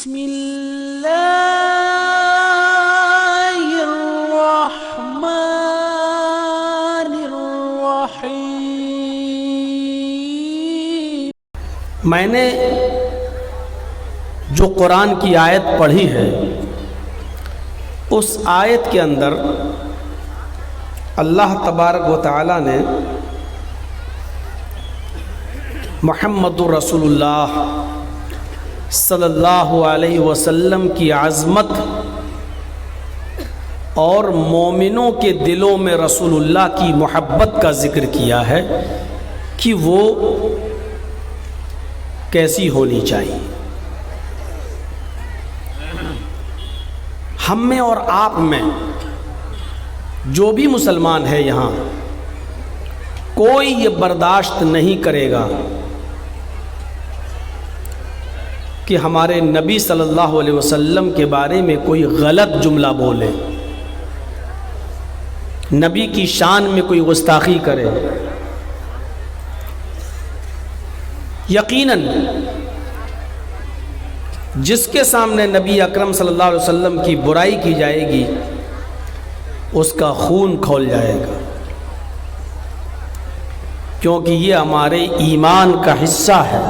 بسم اللہ الرحمن الرحیم۔ میں نے جو قرآن کی آیت پڑھی ہے اس آیت کے اندر اللہ تبارک و تعالی نے محمد رسول اللہ صلی اللہ علیہ وسلم کی عظمت اور مومنوں کے دلوں میں رسول اللہ کی محبت کا ذکر کیا ہے کہ وہ کیسی ہونی چاہیے۔ ہم میں اور آپ میں جو بھی مسلمان ہے یہاں، کوئی یہ برداشت نہیں کرے گا کہ ہمارے نبی صلی اللہ علیہ وسلم کے بارے میں کوئی غلط جملہ بولے، نبی کی شان میں کوئی گستاخی کرے۔ یقیناً جس کے سامنے نبی اکرم صلی اللہ علیہ وسلم کی برائی کی جائے گی اس کا خون کھول جائے گا، کیونکہ یہ ہمارے ایمان کا حصہ ہے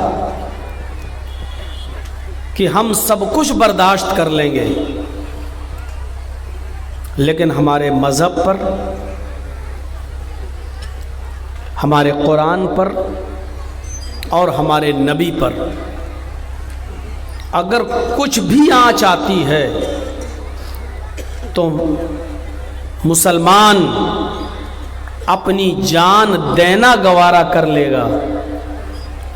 کہ ہم سب کچھ برداشت کر لیں گے، لیکن ہمارے مذہب پر، ہمارے قرآن پر اور ہمارے نبی پر اگر کچھ بھی آنچ آتی ہے تو مسلمان اپنی جان دینا گوارا کر لے گا،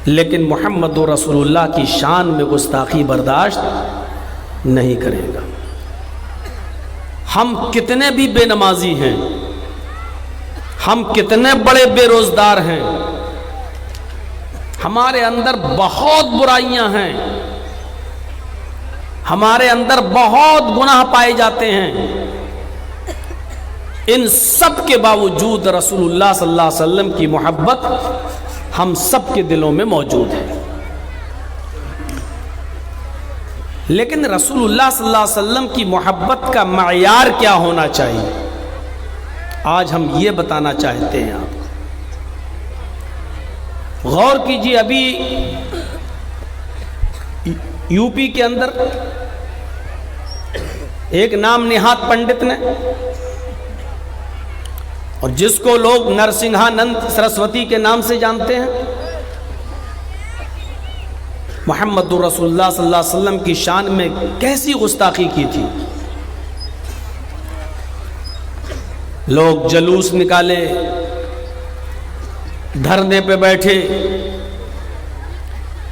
لیکن محمد رسول اللہ کی شان میں گستاخی برداشت نہیں کرے گا۔ ہم کتنے بھی بے نمازی ہیں، ہم کتنے بڑے بے روزگار ہیں، ہمارے اندر بہت برائیاں ہیں، ہمارے اندر بہت گناہ پائے جاتے ہیں، ان سب کے باوجود رسول اللہ صلی اللہ علیہ وسلم کی محبت ہم سب کے دلوں میں موجود ہے۔ لیکن رسول اللہ صلی اللہ علیہ وسلم کی محبت کا معیار کیا ہونا چاہیے، آج ہم یہ بتانا چاہتے ہیں آپ کو۔ غور کیجیے، ابھی یو پی کے اندر ایک نام نہاد پنڈت نے، اور جس کو لوگ نرسنگھانند سرسوتی کے نام سے جانتے ہیں، محمد رسول اللہ صلی اللہ علیہ وسلم کی شان میں کیسی گستاخی کی تھی۔ لوگ جلوس نکالے، دھرنے پہ بیٹھے،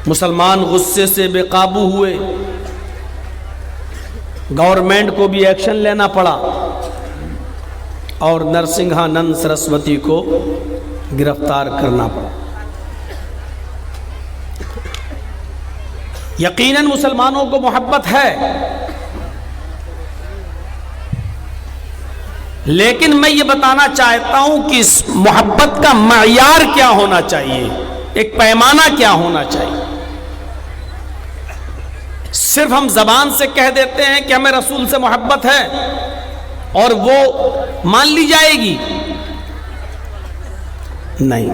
مسلمان غصے سے بے قابو ہوئے، گورنمنٹ کو بھی ایکشن لینا پڑا اور نرسنگھانند سرسوتی کو گرفتار کرنا پڑا۔ یقیناً مسلمانوں کو محبت ہے، لیکن میں یہ بتانا چاہتا ہوں کہ اس محبت کا معیار کیا ہونا چاہیے، ایک پیمانہ کیا ہونا چاہیے۔ صرف ہم زبان سے کہہ دیتے ہیں کہ ہمیں رسول سے محبت ہے اور وہ مان لی جائے گی، نہیں۔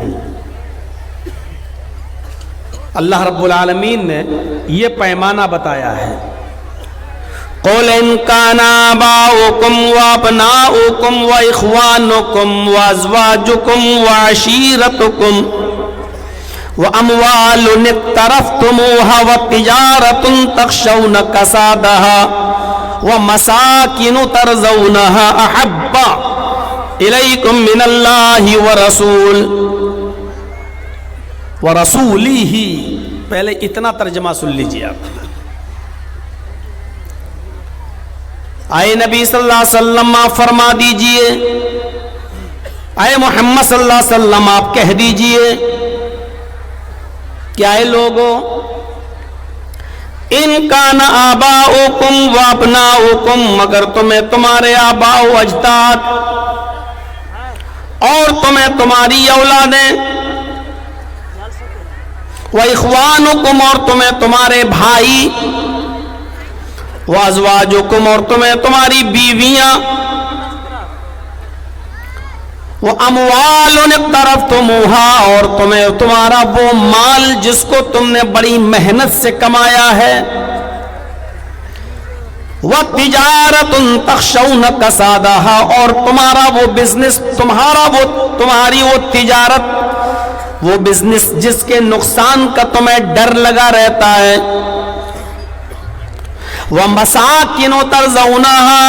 اللہ رب العالمین نے یہ پیمانہ بتایا ہے، قُلْ إِنْ كَانَ آبَاؤُكُمْ وَأَبْنَاؤُكُمْ وَإِخْوَانُكُمْ وَأَزْوَاجُكُمْ وَعَشِيرَتُكُمْ وَأَمْوَالٌ اقْتَرَفْتُمُوهَا وَتِجَارَةٌ تَخْشَوْنَ كَسَادَهَا وَمَسَاكِنُ تَرْضَوْنَهَا أَحَبَّ إِلَيْكُمْ مِنَ اللَّهِ وَرَسُولِهِ۔ پہلے اتنا ترجمہ سن لیجیے آپ۔ آئے نبی صلی اللہ علیہ وسلم آپ فرما دیجئے، آئے محمد صلی اللہ علیہ وسلم آپ کہہ دیجئے کہ آئے لوگوں، ان کان آباؤکم و ابناؤکم، مگر تمہیں تمہارے آباء و اجداد اور تمہیں تمہاری اولادیں، و اخوانکم اور تمہیں تمہارے بھائی، وازواجکم اور تمہیں تمہاری بیویاں، واموال اقترفتموہا اور تمہیں تمہارا وہ مال جس کو تم نے بڑی محنت سے کمایا ہے، وتجارت تخشون کسادہا اور تمہارا وہ بزنس، تمہاری وہ تجارت، وہ بزنس جس کے نقصان کا تمہیں ڈر لگا رہتا ہے، ومساکن ترضونہا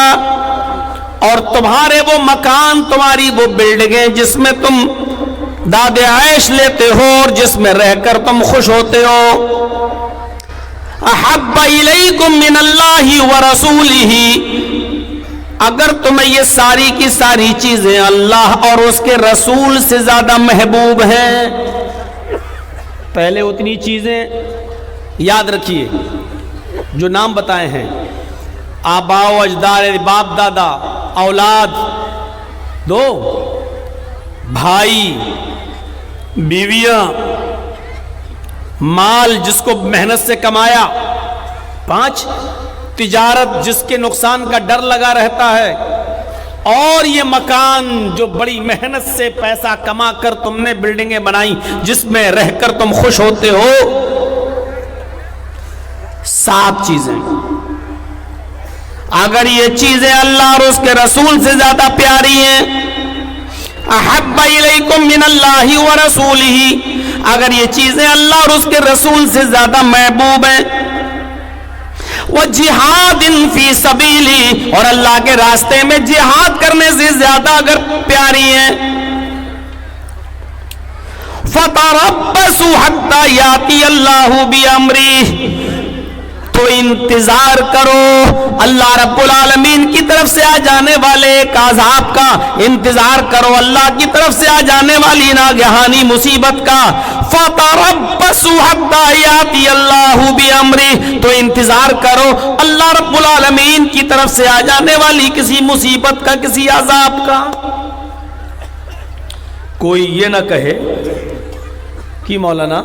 اور تمہارے وہ مکان، تمہاری وہ بلڈنگیں جس میں تم داد عیش لیتے ہو اور جس میں رہ کر تم خوش ہوتے ہو، احب الیکم من اللہ ورسولہ، اگر تمہیں یہ ساری کی ساری چیزیں اللہ اور اس کے رسول سے زیادہ محبوب ہیں، پہلے اتنی چیزیں یاد رکھیے جو نام بتائے ہیں، آباء و اجداد، باپ دادا، اولاد، دو بھائی، بیویاں، مال جس کو محنت سے کمایا، 5 تجارت جس کے نقصان کا ڈر لگا رہتا ہے، اور یہ مکان جو بڑی محنت سے پیسہ کما کر تم نے بلڈنگیں بنائی جس میں رہ کر تم خوش ہوتے ہو، 7 چیزیں اگر یہ چیزیں اللہ اور اس کے رسول سے زیادہ پیاری ہیں، احب الیکم من اللہ ورسولہ، اگر یہ چیزیں اللہ اور اس کے رسول سے زیادہ محبوب ہیں، وجہاد فی سبیلی اور اللہ کے راستے میں جہاد کرنے سے زیادہ اگر پیاری ہیں، فتربصوا حتی یاتی اللہ بامرہ، تو انتظار کرو اللہ رب العالمین کی طرف سے آ جانے والے ایک عذاب کا، انتظار کرو اللہ کی طرف سے آ جانے والی ناگہانی مصیبت کا، فَتَرَبَّصُوا حَتَّى يَأْتِيَ اللَّهُ بِأَمْرِهِ، تو انتظار کرو اللہ رب العالمین کی طرف سے آ جانے والی کسی مصیبت کا، کسی عذاب کا۔ کوئی یہ نہ کہے کہ مولانا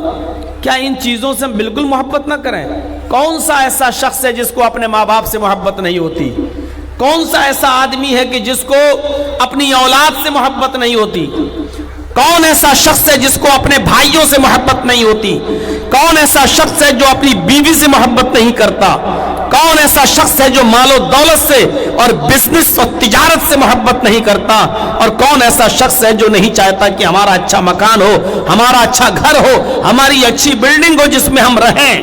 کیا ان چیزوں سے ہم بالکل محبت نہ کریں؟ کون سا ایسا شخص ہے جس کو اپنے ماں باپ سے محبت نہیں ہوتی؟ کون سا ایسا آدمی ہے کہ جس کو اپنی اولاد سے محبت نہیں ہوتی؟ کون ایسا شخص ہے جس کو اپنے بھائیوں سے محبت نہیں ہوتی؟ کون ایسا شخص ہے جو اپنی بیوی سے محبت نہیں کرتا؟ کون ایسا شخص ہے جو مال و دولت سے اور بزنس اور تجارت سے محبت نہیں کرتا؟ اور کون ایسا شخص ہے جو نہیں چاہتا کہ ہمارا اچھا مکان ہو، ہمارا اچھا گھر ہو، ہماری اچھی بلڈنگ ہو جس میں ہم رہیں؟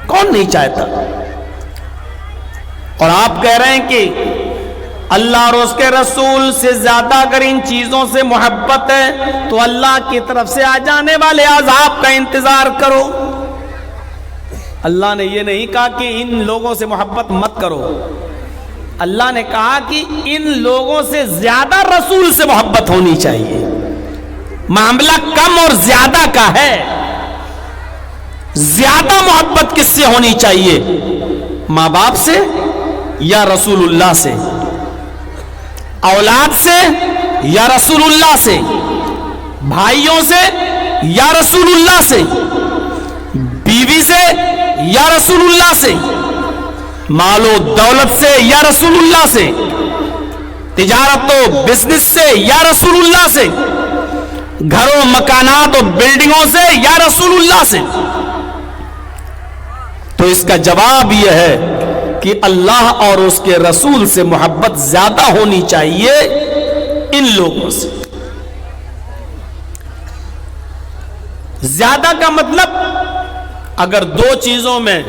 کون نہیں چاہتا؟ اور آپ کہہ رہے ہیں کہ اللہ اور اس کے رسول سے زیادہ اگر ان چیزوں سے محبت ہے تو اللہ کی طرف سے آ جانے والے عذاب کا انتظار کرو۔ اللہ نے یہ نہیں کہا کہ ان لوگوں سے محبت مت کرو، اللہ نے کہا کہ ان لوگوں سے زیادہ رسول سے محبت ہونی چاہیے۔ معاملہ کم اور زیادہ کا ہے، زیادہ محبت کس سے ہونی چاہیے؟ ماں باپ سے یا رسول اللہ سے؟ اولاد سے یا رسول اللہ سے؟ بھائیوں سے یا رسول اللہ سے؟ بیوی سے یا رسول اللہ سے؟ مال و دولت سے یا رسول اللہ سے؟ تجارت و بزنس سے یا رسول اللہ سے؟ گھروں مکانات و بلڈنگوں سے یا رسول اللہ سے؟ تو اس کا جواب یہ ہے کہ اللہ اور اس کے رسول سے محبت زیادہ ہونی چاہیے ان لوگوں سے۔ زیادہ کا مطلب اگر 2 چیزوں میں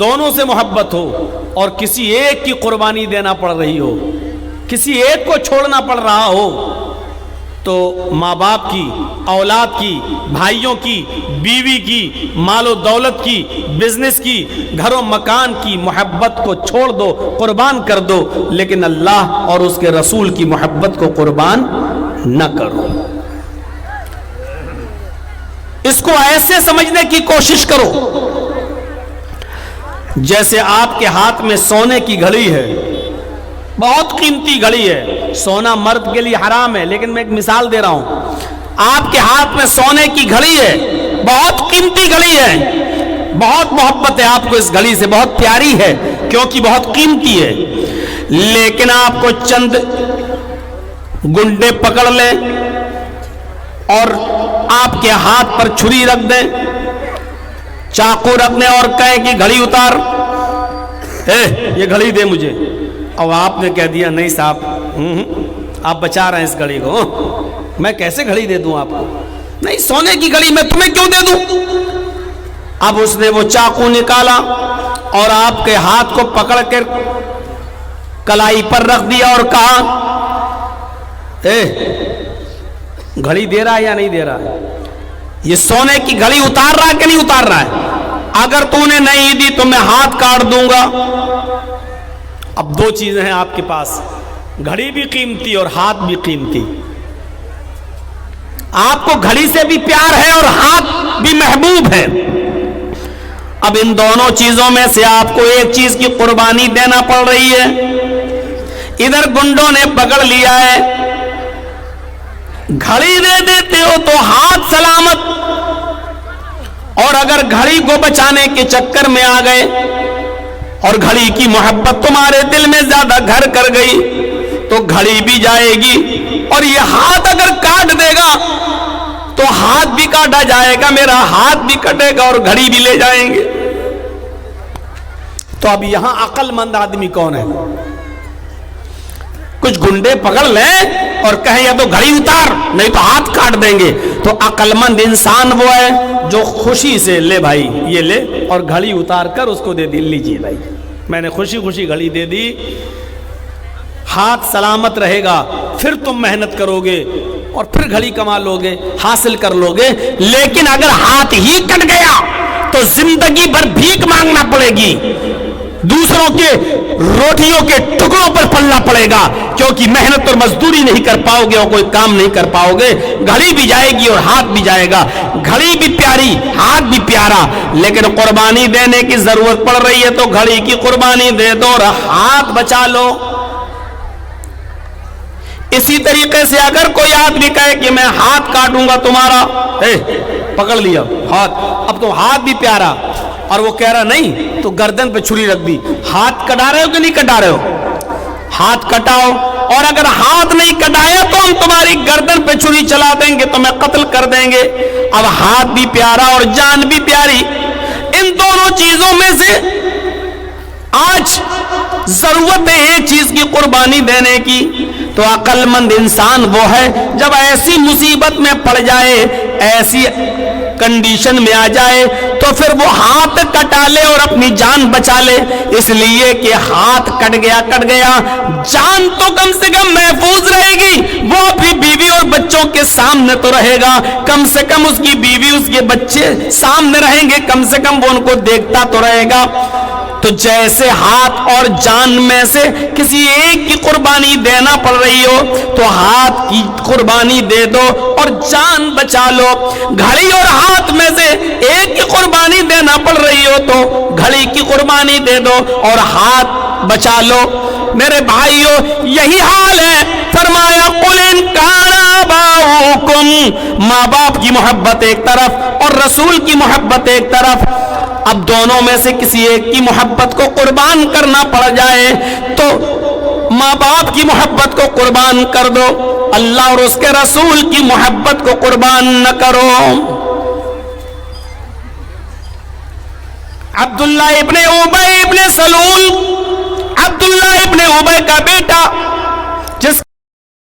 دونوں سے محبت ہو اور کسی ایک کی قربانی دینا پڑ رہی ہو، کسی ایک کو چھوڑنا پڑ رہا ہو، تو ماں باپ کی، اولاد کی، بھائیوں کی، بیوی کی، مال و دولت کی، بزنس کی، گھر و مکان کی محبت کو چھوڑ دو، قربان کر دو، لیکن اللہ اور اس کے رسول کی محبت کو قربان نہ کرو۔ اس کو ایسے سمجھنے کی کوشش کرو جیسے آپ کے ہاتھ میں سونے کی گھڑی ہے، بہت قیمتی گھڑی ہے، سونا مرد کے لیے حرام ہے، لیکن میں ایک مثال دے رہا ہوں۔ آپ کے ہاتھ میں سونے کی گھڑی ہے، بہت قیمتی گھڑی ہے، بہت محبت ہے آپ کو اس گھڑی سے، بہت پیاری ہے کیونکہ بہت قیمتی ہے، لیکن آپ کو چند گنڈے پکڑ لیں اور آپ کے ہاتھ پر چھری رکھ دیں، چاقو رکھ دیں اور کہیں کہ گھڑی اتار، یہ گھڑی دے مجھے، اور آپ نے کہہ دیا نہیں صاحب آپ بچا رہے ہیں اس گھڑی کو، میں کیسے گھڑی دے دوں آپ کو، نہیں سونے کی گھڑی میں تمہیں کیوں دے دوں۔ اب اس نے وہ چاقو نکالا اور آپ کے ہاتھ کو پکڑ کر کلائی پر رکھ دیا اور کہا گھڑی دے رہا ہے یا نہیں دے رہا ہے، یہ سونے کی گھڑی اتار رہا ہے کہ نہیں اتار رہا ہے، اگر تو نے نہیں دی تو میں ہاتھ کاٹ دوں گا۔ اب دو چیزیں ہیں آپ کے پاس، گھڑی بھی قیمتی اور ہاتھ بھی قیمتی، آپ کو گھڑی سے بھی پیار ہے اور ہاتھ بھی محبوب ہے، اب ان دونوں چیزوں میں سے آپ کو ایک چیز کی قربانی دینا پڑ رہی ہے۔ ادھر گنڈوں نے پکڑ لیا ہے، گھڑی دے دیتے ہو تو ہاتھ سلامت، اور اگر گھڑی کو بچانے کے چکر میں آ گئے اور گھڑی کی محبت تمہارے دل میں زیادہ گھر کر گئی تو گھڑی بھی جائے گی، اور یہ ہاتھ اگر کاٹ دے گا تو ہاتھ بھی کاٹا جائے گا، میرا ہاتھ بھی کٹے گا اور گھڑی بھی لے جائیں گے۔ تو اب یہاں عقل مند آدمی کون ہے؟ کچھ گنڈے پکڑ لیں اور کہیں یا تو گھڑی اتار نہیں تو ہاتھ کاٹ دیں گے، تو عقل مند انسان وہ ہے جو خوشی سے لے بھائی یہ لے، اور گھڑی اتار کر اس کو دے دی، لیجیے بھائی میں نے خوشی خوشی گھڑی دے دی، ہاتھ سلامت رہے گا، پھر تم محنت کرو گے اور پھر گھڑی کما لو گے، حاصل کر لو گے، لیکن اگر ہاتھ ہی کٹ گیا تو زندگی بھر بھیک مانگنا پڑے گی، دوسروں کے روٹیوں کے ٹکڑوں پر پلنا پڑے گا، کیونکہ محنت اور مزدوری نہیں کر پاؤ گے اور کوئی کام نہیں کر پاؤ گے، گھڑی بھی جائے گی اور ہاتھ بھی جائے گا، گھڑی بھی پیاری ہاتھ بھی پیارا، لیکن قربانی دینے کی ضرورت پڑ رہی ہے تو گھڑی کی قربانی دے دو اور ہاتھ بچا لو۔ اسی طریقے سے اگر کوئی آدمی کہے کہ میں ہاتھ کاٹوں گا تمہارا، پکڑ لیا ہاتھ، اب تو ہاتھ بھی پیارا، اور وہ کہہ رہا نہیں تو گردن پہ چھری رکھ دی، ہاتھ کٹا رہے ہو کہ نہیں کٹا رہے ہو؟ ہاتھ کٹاؤ، اور اگر ہاتھ نہیں کٹایا تو ہم تمہاری گردن پہ چھری چلا دیں گے، تمہیں قتل کر دیں گے۔ اب ہاتھ بھی پیارا اور جان بھی پیاری، ان دونوں چیزوں میں سے آج ضرورت ہے ایک چیز کی قربانی دینے کی، تو عقل مند انسان وہ ہے جب ایسی مصیبت میں پڑ جائے، ایسی کنڈیشن میں آ جائے تو پھر وہ ہاتھ کٹا لے اور اپنی جان بچا لے، اس لیے کہ ہاتھ کٹ گیا جان تو کم سے کم محفوظ رہے گی، وہ اپنی بیوی اور بچوں کے سامنے تو رہے گا، کم سے کم اس کی بیوی اس کے بچے سامنے رہیں گے، کم سے کم وہ ان کو دیکھتا تو رہے گا۔ تو جیسے ہاتھ اور جان میں سے کسی ایک کی قربانی دینا پڑ رہی ہو تو ہاتھ کی قربانی دے دو اور جان بچا لو، گھڑی اور ہاتھ میں سے ایک کی قربانی دینا پڑ رہی ہو تو گھڑی کی قربانی دے دو اور ہاتھ بچا لو۔ میرے بھائیو یہی حال ہے، فرمایا قل ان کان آباؤکم، ماں باپ کی محبت ایک طرف اور رسول کی محبت ایک طرف، اب دونوں میں سے کسی ایک کی محبت کو قربان کرنا پڑ جائے تو ماں باپ کی محبت کو قربان کر دو، اللہ اور اس کے رسول کی محبت کو قربان نہ کرو۔ عبداللہ ابن ابی ابن سلول، عبداللہ ابن ابی کا بیٹا